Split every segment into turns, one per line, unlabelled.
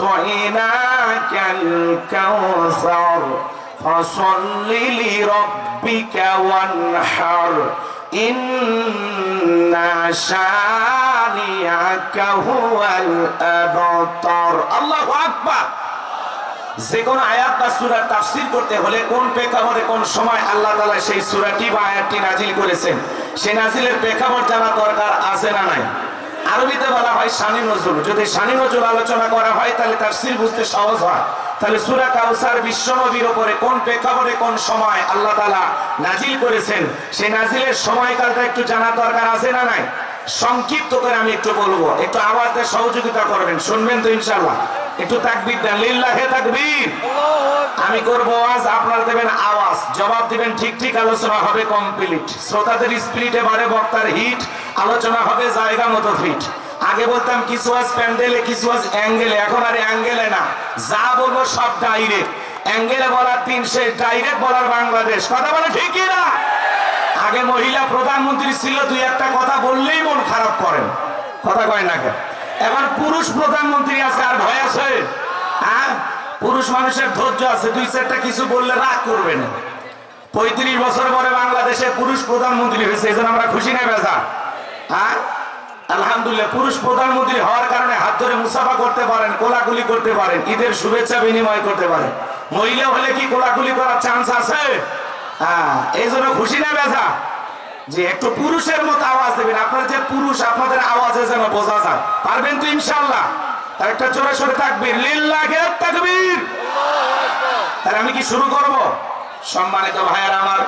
أعطيناك الكوثر فصل لربك وانحر إن شانئك هو الأبتر الله أكبر। যে কোন আয়াত বা সূরা তাফসীর করতে হলে কোন প্রেক্ষাপটে কোন সময় আল্লাহ তাআলা সেই সূরাটি বা আয়াতটি নাজিল করেছেন সেই নাজিলের প্রেক্ষাপট জানা দরকার আছে না নাই? আরবিতে বলা হয় শানি নজুল। যদি শানি নজুল আলোচনা করা হয় তাহলে তাফসীর বুঝতে সহজ হয়। তাহলে সূরা কাউসার বিশ্বনবীর উপরে কোন প্রেক্ষাপটে কোন সময় আল্লাহ তাআলা নাজিল করেছেন সেই নাজিলের সময়কালটা একটু জানা দরকার আছে না নাই? সংক্ষিপ্ত করে আমি একটু বলবো, একটু আওয়াজ দিয়ে সহযোগিতা করবেন, শুনবেন তো ইনশাআল্লাহ? একটু তাকবীর দেন, লিল্লাহি তাকবীর। আমি করব আওয়াজ, আপনারা দেবেন আওয়াজ, জবাব দিবেন ঠিক ঠিক, আলোচনা হবে কমপ্লিট। শ্রোতাদের স্পিরিটে বাড়ে, বক্তার হিট, আলোচনা হবে জায়গা মতো ফিট। আগে বলতাম কিছু আজ প্যান্ডেলে, কিছু আজ অ্যাঙ্গেলে, এখন আর অ্যাঙ্গেলে না, যা বলবো সব ডাইরেক্ট। অ্যাঙ্গেলে বলার দিন শেষ, ডাইরেক্ট বলার বাংলাদেশ। কথা বলে ঠিকই না? আগে মহিলা প্রধানমন্ত্রী ছিল, দুই একটা কথা বললেই মন খারাপ করেন, কথা কয় না কেন? এখন পুরুষ প্রধানমন্ত্রী আছে, আর ভয় আছে? হ্যাঁ, পুরুষ মানুষের ধৈর্য আছে, দুই চারটা কিছু বললে রাগ করবে না। 35 বছর পরে বাংলাদেশে পুরুষ প্রধানমন্ত্রী হয়েছে, এই জন্য আমরা খুশি না বেজা? হ্যাঁ, আলহামদুলিল্লাহ। পুরুষ প্রধানমন্ত্রী হওয়ার কারণে হাত ধরে মুসাফা করতে পারেন, কোলাকুলি করতে পারেন, ঈদের শুভেচ্ছা বিনিময় করতে পারেন। মহিলা হলে কি কোলাকুলি করার চান্স আছে? হ্যাঁ, এই জন্য খুশি না বেজা? যে একটু পুরুষের মতো আওয়াজ দেবেন। আপনারা যে পুরুষ, আপনাদের আওয়াজে যেন বোঝা যায়। পারবেন তো ইনশাআল্লাহ? একটা জোরে সোরে তাকবীর, লিল্লাহি তাকবীর। তাহলে আমি কি শুরু করব? সম্মানিত ভাইয়েরা আমার,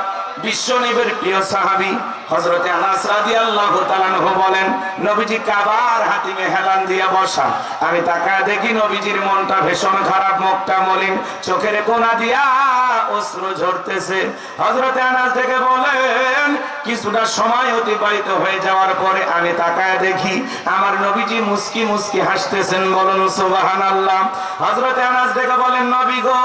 বিশ্ব নবীর প্রিয় সাহাবী হযরতে আনাস রাদিয়াল্লাহু তাআলা আনহু বলেন, নবীজি কাবার হাতিমে হেলান দিয়া বসা। আমি তাকায় দেখি নবীজির মনটা ভীষণ খারাপ, মুখটা মলিন, চোখের কোনা দিয়া অশ্রু ঝরতেছে। হযরতে আনাস থেকে বলেন, কিছুটা সময় অতিবাহিত হয়ে যাওয়ার পরে আমি তাকায় দেখি আমার নবীজি মুস্কি মুস্কি হাসতেছেন। বলুন সুবহানাল্লাহ। হযরতে আনাস থেকে বলেন, নবী গো,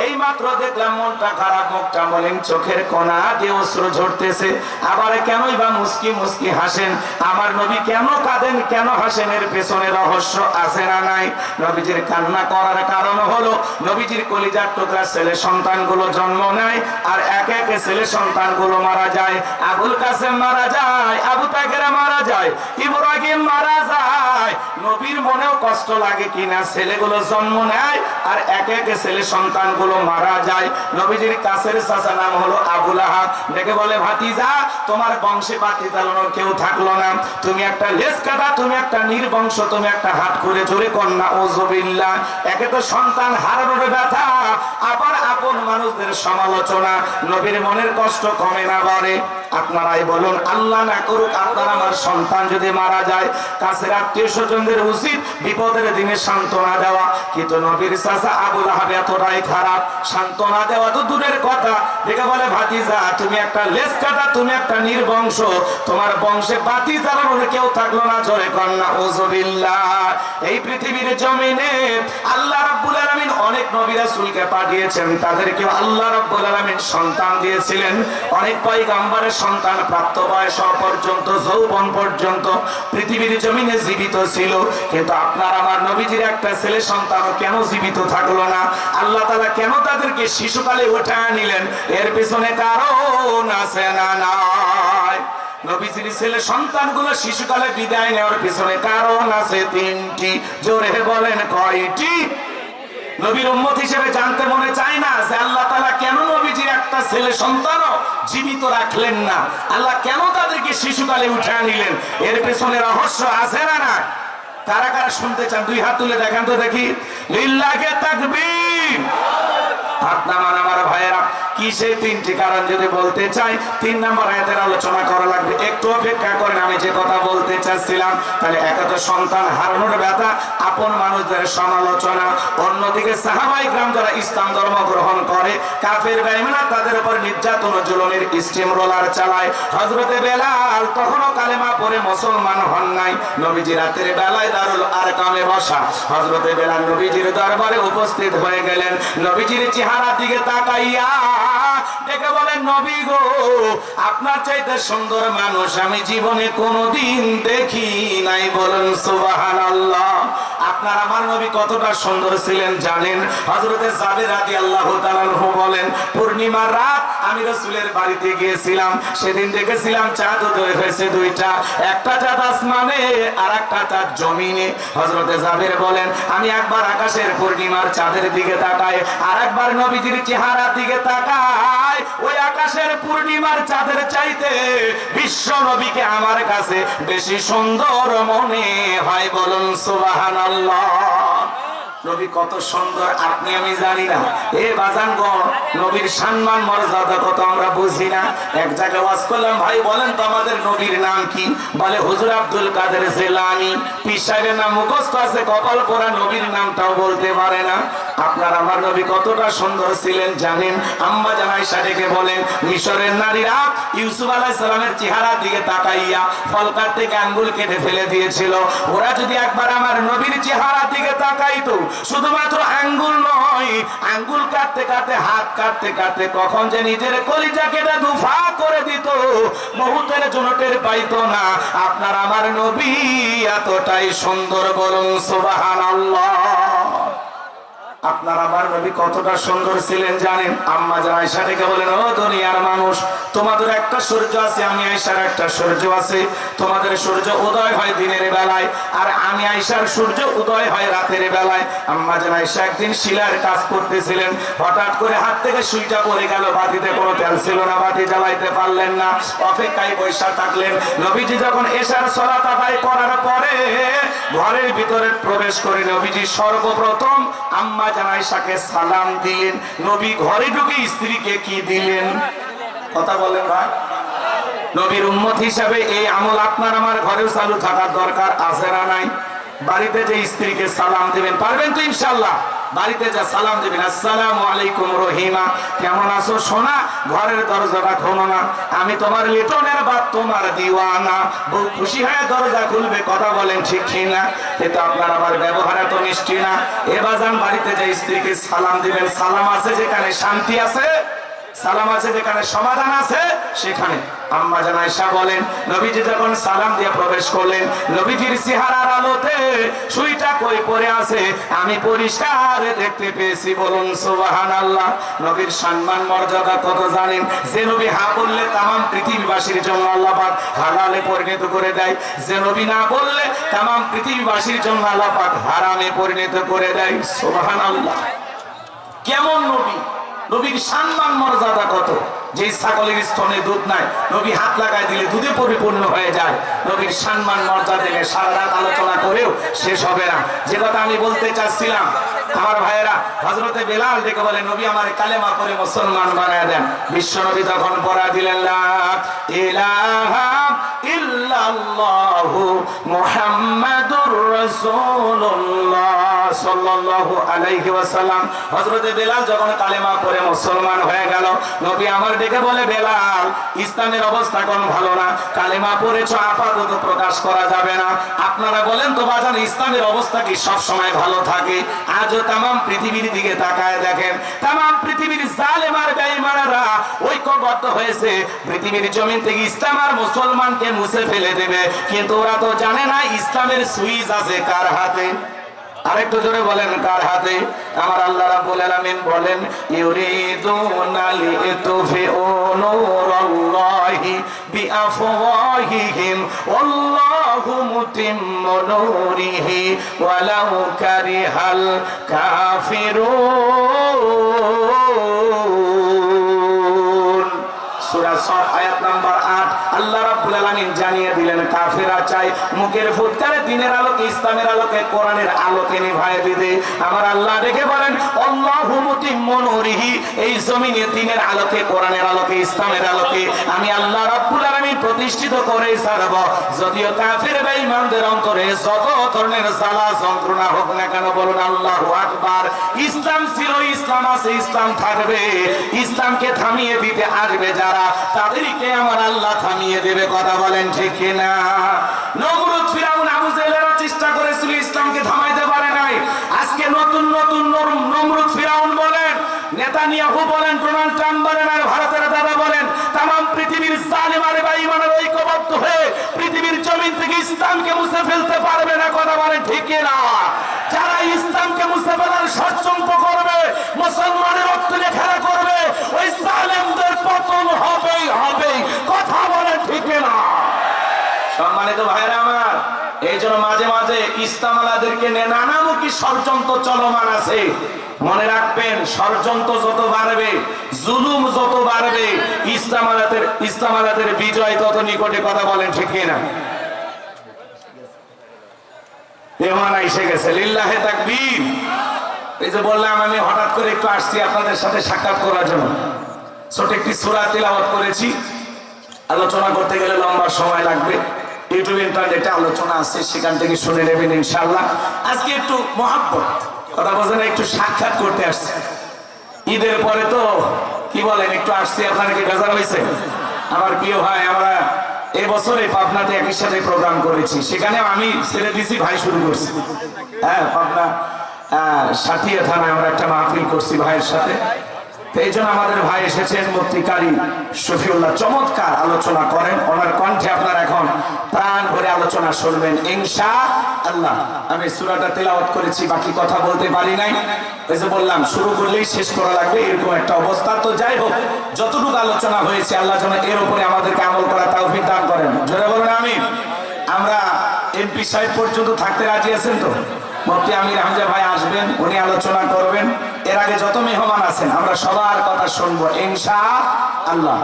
এই মাত্র দেখলাম মনটা খারাপ, মুখটা মলিন, চোখের কোনা দিয়ে অশ্রু ঝরতেছে, আবার কেনই বা মুস্কি মুস্কি হাসেন? আমার নবী কেন কাঁদেন, কেন হাসেন? এর পেছনে রহস্য আছে না নাই? নবীজির কান্না করার কারণ হলো নবীজির কলিজার টুকরা ছেলে সন্তানগুলো জন্ম নেয়, আর একে একে ছেলে সন্তানগুলো মারা যায়। আবুল কাসেম মারা যায়, আবু তাকের মারা যায়, ইব্রাহিম মারা যায়। নবীর মনেও কষ্ট লাগে কিনা? ছেলেগুলো জন্ম নেয় আর একে একে ছেলে সন্তানগুলো মারা যায়। নবীজির কাছের চাচা নাম হলো আবু লাহাব, ডেকে বলে, ভাতিজা, তোমার বংশে বাতি চালানোর কেউ থাকলো না, তুমি একটা লেজ কাটা, তুমি একটা নির্বংশ, তুমি একটা হাত করে জোরে কন্যা ওযুবিল্লাহ। একে তো সন্তান হারানোর ব্যথা, আবার আপন মানুষদের সমালোচনা, নবীর মনের কষ্ট কমে না বাড়ে? আপনারাই বলুন, আল্লাহ না করুক আপনার আমার সন্তান যদি মারা যায়, কাছের আত্মীয় স্বজনদের উচিত বিপদের দিনে সান্ত্বনা দেওয়া, কিন্তু নবীর চাচা আবু লাহাব এতটাই খারাপ, সান্ত্বনা দেওয়া তো দূরের কথা, দেখে বলে, ভাতিজা, তুমি একটা লেজ কাটা, তুমি একটা নির্বংশ, তোমার বংশে বাতি জ্বালানোর কেউ থাকলো না, জোরে কন্যা ওযুবিল্লাহ। এই পৃথিবীর জমিনে আল্লাহ রাব্বুল আলামিন অনেক নবী রাসূলকে পাঠিয়েছেন, তাদেরকে আল্লাহ রাব্বুল আলামিন সন্তান দিয়েছিলেন। অনেক পয়গম্বরের সন্তান প্রাপ্ত বয়স পর্যন্ত, যৌবন পর্যন্ত পৃথিবীর জমিনে জীবিত ছিল, কিন্তু আপনার আমার নবীজির একটা ছেলে সন্তানও কেন জীবিত থাকলো না? আল্লাহ তাআলা কেন তাদেরকে শিশুকালে উঠায় নিলেন? এর পিছনে কারণ আছে না নাই? নবীজির ছেলে সন্তানগুলো শিশুকালে বিদায় নেওয়ার পিছনে কারণ আছে 3টি। জোরে বলেন, কয়টি? নবীর উম্মত হিসেবে জানতে মনে চায় না যে আল্লাহ তাআলা কেন নবীজির একটা ছেলে সন্তানও জীবিত রাখলেন না? আল্লাহ কেন তাদেরকে শিশুকালে উঠায় নিলেন? এর পেছনে রহস্য আছে না না? কারা কারা শুনতে চান? দুই হাত তুলে দেখান তো দেখি। লিল্লাহি তাকবীর। হাত নামান আমার ভাইয়েরা। কি সেই 3টি কারণ যদি বলতে চাই, 3 নম্বর আয়াতের আলোচনা করা লাগবে। একটু অপেক্ষা করেন, আমি যে কথা বলতে চাচ্ছিলাম। তাহলে একাত সন্তান হারানোর ব্যথা, আপন মানুষদের সমালোচনা, অন্যদিকে সাহাবায়ে কেরাম যারা ইসলাম ধর্ম গ্রহণ করে, কাফের বেঈমানরা তাদের উপর নির্যাতন ও জুলুমের স্টিম রোলার চালায়। হযরতে বেলাল তখনও কালেমা পড়ে মুসলমান হন নাই। নবীজি রাতের বেলায় দারুল আরকামে বসা, হযরতে বেলাল নবীজির দরবারে উপস্থিত হয়ে গেলেন। নবীজির চেহারার দিকে তাকাইয়া ডেকে বলেন নবী গো, আপনার চাইতে সুন্দর মানুষ আমি জীবনে কোনোদিন দেখি নাই। বলেন সুবহানাল্লাহ। আপনার আমার নবী কতটা সুন্দর ছিলেন জানেন? হযরতে জাবের রাদিয়াল্লাহু তাআলা আনহু বলেন, পূর্ণিমার রাত আমি রাসূলের বাড়িতে গিয়েছিলাম, সেদিন দেখেছিলাম চাঁদ উদয় হয়েছে দুইটা, একটা চাঁদ আসমানে আর একটা চাঁদ জমিনে। হযরতে জাবের বলেন, আমি একবার আকাশের পূর্ণিমার চাঁদের দিকে তাকাই, আর একবার নবীজির চেহারার দিকে তাকাই, ওই আকাশের পূর্ণিমার চাঁদের চাইতে বিশ্ব নবীকে আমার কাছে বেশি সুন্দর মনে হয়। বলুন সুবহানাল্লাহ। নবী কত সুন্দর আপনি আমি জানি না। এ বাজানগণ, নবীর সম্মান মর্যাদা কত আমরা বুঝি না। এক জায়গায় ওয়াজ করলাম, ভাই বলেন তো আমাদের নবীর নাম কি? বলে হুজুর আব্দুল কাদের জিলানী। পীর সাহেবের নাম মুখস্থ আছে, কপাল পোড়া নবীর নামটাও বলতে পারে না। আপনার আমার নবী কতটা সুন্দর ছিলেন জানেন? আম্মা জান আয়েশা ডেকে বলেন, মিশরের নারীরা ইউসুফ আলাইহিস সালামের চেহারার দিকে তাকাইয়া ফল কাটতে আঙ্গুল কেটে ফেলে দিয়েছিল। ওরা যদি একবার আমার নবীর চেহারার দিকে তাকাইতো, শুধুমাত্র আঙ্গুল নয়, আঙ্গুল কাটতে কাটতে হাত কাটতে কাটতে কখন যে নিজের কলিজা কেটে দুফা করে দিত, বহুতের জন্য টের পাইতো না। আপনার আমার নবী এতটাই সুন্দর। বলুন সুবহানাল্লাহ। আপনার আমার নবী কতটা সুন্দর ছিলেন জানেন? আম্মা জান আয়েশা ডেকে বলেন, ও দুনিয়ার মানুষ, তোমাদের একটা সূর্য আছে, আমি আয়েশার একটা সূর্য আছে। তোমাদের সূর্য উদয় হয় দিনের বেলায়, আর আমি আয়েশার সূর্য উদয় হয় রাতের বেলায়। আম্মা জান আয়েশা একদিন শিলার কাজ করতেছিলেন, হঠাৎ করে হাত থেকে সুইটা পড়ে গেল, বাতিতে কোনো তেল ছিল না, বাতি জ্বালাইতে পারলেন না, অপেক্ষায় বসে থাকলেন। নবীজি যখন এশার সালাত আদায় করার পরে ঘরের ভিতরে প্রবেশ করে নবীজি সর্বপ্রথম আম্মা জান আয়েশাকে সালাম দিলেন। নবী ঘরে ঢুকে স্ত্রীকে কি দিলেন? কথা বলেন ভাই। নবীর উম্মত হিসাবে এই আমল আপনার আমার ঘরেও চালু থাকার দরকার আছে না নাই? বাড়িতে যে স্ত্রীকে সালাম দিবেন, পারবেন তো ইনশাআল্লাহ? বাড়িতে যা সালাম দিবেন, আসসালামু আলাইকুম রহিমা, কেমন আছো সোনা? ঘরের দরজাটা খোলো না, আমি তোমার লিটনের বাপ, তোমার দিওয়ানা। বউ খুশি হয়ে দরজা খুলবে। কথা বলেন ঠিক কিনা? এটা আপনার আবার ব্যবহার এত মিষ্টি না। এ বাজান, বাড়িতে যে স্ত্রীকে সালাম দিবেন, সালাম আছে যেখানে শান্তি আছে, সালাম আছে যেখানে সমাধান আছে, সেখানে। আম্মা জান আয়েশা বলেন, নবীজি যখন সালাম দিয়ে প্রবেশ করলেন, নবীজির চেহারার আলোতে সুইটা কই পড়ে আছে আমি পরিষ্কার দেখতে পেয়েছি। বলুন সুবহানাল্লাহ। নবীর সম্মান মর্যাদা কত জানেন? যে নবী হা বললে তামাম পৃথিবীবাসীর জন্য আল্লাহ পাক হালালে পরিণত করে দেয়, যে নবী না বললে তামাম পৃথিবীবাসীর জন্য আল্লাহ পাক হারামে পরিণত করে দেয়। সুবহানাল্লাহ। কেমন নবী! নবীর সম্মান মর্যাদা কত! যে ছাগলের স্তনে দুধ নাই, নবী হাত লাগায় দিলে দুধে পরিপূর্ণ হয়ে যায়। নবীর সম্মান মর্যাদা নিয়ে সারা রাত আলোচনা করেও শেষ হবে না। যে কথা আমি বলতে চাচ্ছিলাম, আমার ভাইয়েরা, হযরতে বেলাল ডেকে বলে, নবী আমার কালেমা করে মুসলমান বানায় দেন। বিশ্ব নবী তখন পড়া দিলেন, লা ইলাহা ইল্লাল্লাহু মুহাম্মাদুর রাসূলুল্লাহ সাল্লাল্লাহু আলাইহি ওয়াসাল্লাম। হযরতে বেলাল যখন কালেমা পড়ে মুসলমান হয়ে গেল, নবী আমার ডেকে বলে, বেলাল, ইসলামের অবস্থা কোন ভালো না, কালেমা পড়েছো আপাতত প্রকাশ করা যাবে না। আপনারা বলেন তো বাজান, ইসলামের অবস্থা কি সব সময় ভালো থাকে? আজও তামাম পৃথিবীর দিকে তাকায় দেখেন, তামাম পৃথিবীর জালেম আর বেঈমানরা ঐক্যবদ্ধ হয়েছে পৃথিবীর জমিন থেকে ইসলাম আর মুসলমানকে মুছে ফেলে দেবে, কিন্তু ওরা তো জানে না ইসলামের সুইচ আছে কার হাতে। আরেকটু জোরে বলেন, কার হাতে? আমার আল্লাহ রাব্বুল আলামিন বলেন, ইউরিদুনা লিতুফিউ নূরাল্লাহি বিআফওয়াহিহিম ওয়াল্লাহু মুতিম্মু নূরিহি ওয়ালাউ কারিহাল কাফিরুন। সূরা সাদ আয়াত নাম্বার 8। আল্লাহ রাব্বুল আলামিন জানিয়ে দিলেন, কাফেররা চাই মুখের ফুৎকারে দিনের আলোকে, ইসলামের আলোকে, কোরআনের আলোকে নিভায় দিতে। আমার আল্লাহ দেখে বলেন, আল্লাহু মুতিম্মু নূরিহি, এই জমিনে দিনের আলোকে, কোরআনের আলোকে, ইসলামের আলোকে আমি আল্লাহ রাব্বুল আলামিন প্রতিষ্ঠিত করে ছাড়ব। যদিও কাফের বেঈমানদের অন্তরে যত ধরনের জ্বালা যন্ত্রণা হোক না কেন, বলুন আল্লাহু আকবার। ইসলাম ছিল, ইসলাম আছে, ইসলাম থাকবে। ইসলামকে থামিয়ে দিতে আসবে যারা, তাদেরকে আমার আল্লাহ থামিয়ে দেবে। কথা বলেন ঠিক কিনা? নমরুদ, ফিরাউন, আবু জেহেলরা চেষ্টা করেছিল, ইসলামকে থামাইতে পারে নাই। আজকে নতুন নতুন নমরুদ, ফিরাউন বলেন, নেতানিয়াহু বলেন, ডোনাল্ড ট্রাম্প বলেন, আর ভারতের জালেম আর বেঈমানের ঐক্যবদ্ধ হয়ে পৃথিবীর জমিন থেকে ইসলামকে মুছে ফেলতে পারবে না। কথা বলেন ঠিক না? যারা ইসলামকে মুছে ফেলার ষড়যন্ত্র করবে, মুসলমানের রক্ত নিয়ে খেলা করবে, ওই জালেমদের পতন হবেই হবে। কথা বলেন ঠিক না? সম্মানিত ভাইরা আমার, এই জন্য মাঝে মাঝে ইসলামালাদেরকে নিয়ে নানামুখী ষড়যন্ত্র চলমান আছে। মনে রাখবেন, ষড়যন্ত্র যত বাড়বে, জুলুম যত বাড়বে, ইসলামালাদের বিজয় তত নিকটে। কথা বলেন ঠিক না? মেহমান এসে গেছে, লিল্লাহে তাকবীর। এই যে বললাম, আমি হঠাৎ করে একটু আসছি আপনাদের সাথে সাক্ষাৎ করার জন্য। ছোট একটি সূরা তিলাওয়াত করেছি। আলোচনা করতে গেলে লম্বা সময় লাগবে। ইউটিউব ইন্টারনেটে আলোচনা আছে, সেখান থেকে শুনে নেবেন ইনশাআল্লাহ। আজকে একটু মহাব্বত, কথা বলছেন, একটু সাক্ষাৎ করতে আসছে। ঈদের পরে তো কি বলেন, একটু আসছি। আপনারা কি বেজার হয়েছে? আমার প্রিয় ভাই, আমরা এবছরে পাবনাতে একই সাথে প্রোগ্রাম করেছি। সেখানে আমি ছেড়ে দিছি, ভাই শুরু করছি। হ্যাঁ, পাবনা সাথিয়া থানায় আমরা একটা মাহফিল করছি ভাইয়ের সাথে। এই জন্য আমাদের ভাই এসেছেন, মুফতি কারি শফিউল্লাহ, চমৎকার আলোচনা করেন। ওনার কণ্ঠে আপনারা এখন প্রাণ ভরে আলোচনা শুনবেন ইনশাআল্লাহ। আমি সূরাটা তেলাওয়াত করেছি, বাকি কথা বলতে পারি নাই। এই যে বললাম, শুরু করলেই শেষ করা লাগবে, এরকম একটা অবস্থা। তো যাই হোক, যতটুকু আলোচনা হয়েছে, আল্লাহ যেন এর উপরে আমাদেরকে আমল করা তৌফিক দান করেন। জোরে বলেন আমিন। আমরা এমপি সাহেব পর্যন্ত থাকতে রাজি আছেন তো? মুফতি আমির হামজা ভাই আসবেন, উনি আলোচনা করবেন। এর আগে যত মেহমান আছেন, আমরা সবার কথা শুনবো ইনশাআল্লাহ।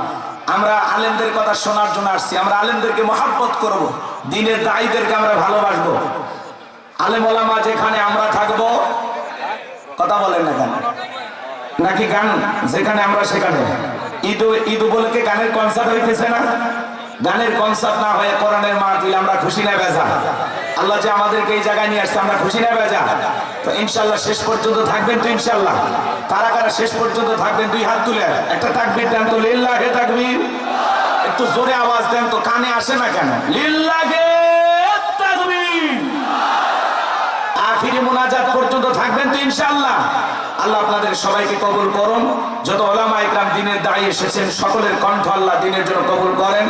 আমরা আলেমদের কথা শোনার জন্য আসছি। আমরা আলেমদেরকে মহব্বত করব, দ্বীনের দায়ীদেরকে আমরা ভালোবাসবো। আলেম ওলামা যেখানে আমরা থাকবো, কথা বলেন না কেন? নাকি গান যেখানে আমরা সেখানে? ঈদ উপলক্ষে গানের কনসার্ট হইতেছে না? গানের কনসার্ট না হয়ে কোরআনের মাহফিল, আমরা খুশি না বেজা? আল্লাহ যে আমাদেরকে এই জায়গায় নিয়ে আসছে, আমরা খুশি না বেজা? তো ইনশাআল্লাহ শেষ পর্যন্ত থাকবেন তো ইনশাআল্লাহ? কারা কারা শেষ পর্যন্ত থাকবেন? দুই হাত তুলে একটা তাকবীর দেন তো, লিল্লাহে তাকবীর। একটু জোরে আওয়াজ দেন তো, কানে আসে না কেন? লিল্লাহে তাকবীর। আখিরি মুনাজাত পর্যন্ত থাকবেন তো ইনশাআল্লাহ? আল্লাহ আপনাদের সবাইকে কবুল করুন। যত ওলামা ইকরাম দ্বীনের দায়ী এসেছেন, সকলের কণ্ঠ আল্লাহ দ্বীনের জন্য কবুল করেন।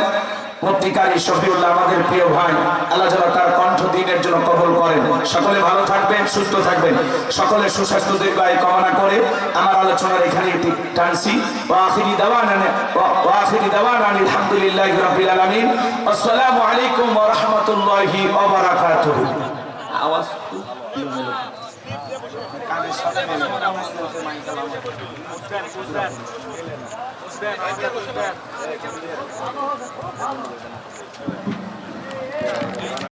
মুফতি কারি শফিউল্লাহ আমাদের প্রিয় ভাই, আল্লাহ যেন তার কণ্ঠ দ্বীনের জন্য কবুল করেন। সকলে ভালো থাকবেন, সুস্থ থাকবেন, সকলের সুস্বাস্থ্য দীর্ঘায়ু কামনা করে আমার আলোচনার এখানে টানছি। ওয়া আখিরি দাওয়ানা আলহামদুলিল্লাহি রাব্বিল আলামিন। আসসালামু আলাইকুম ওয়া রাহমাতুল্লাহি ওয়া বারাকাতুহু। আওয়াজ কানের সাথে মিলে বুঝবেন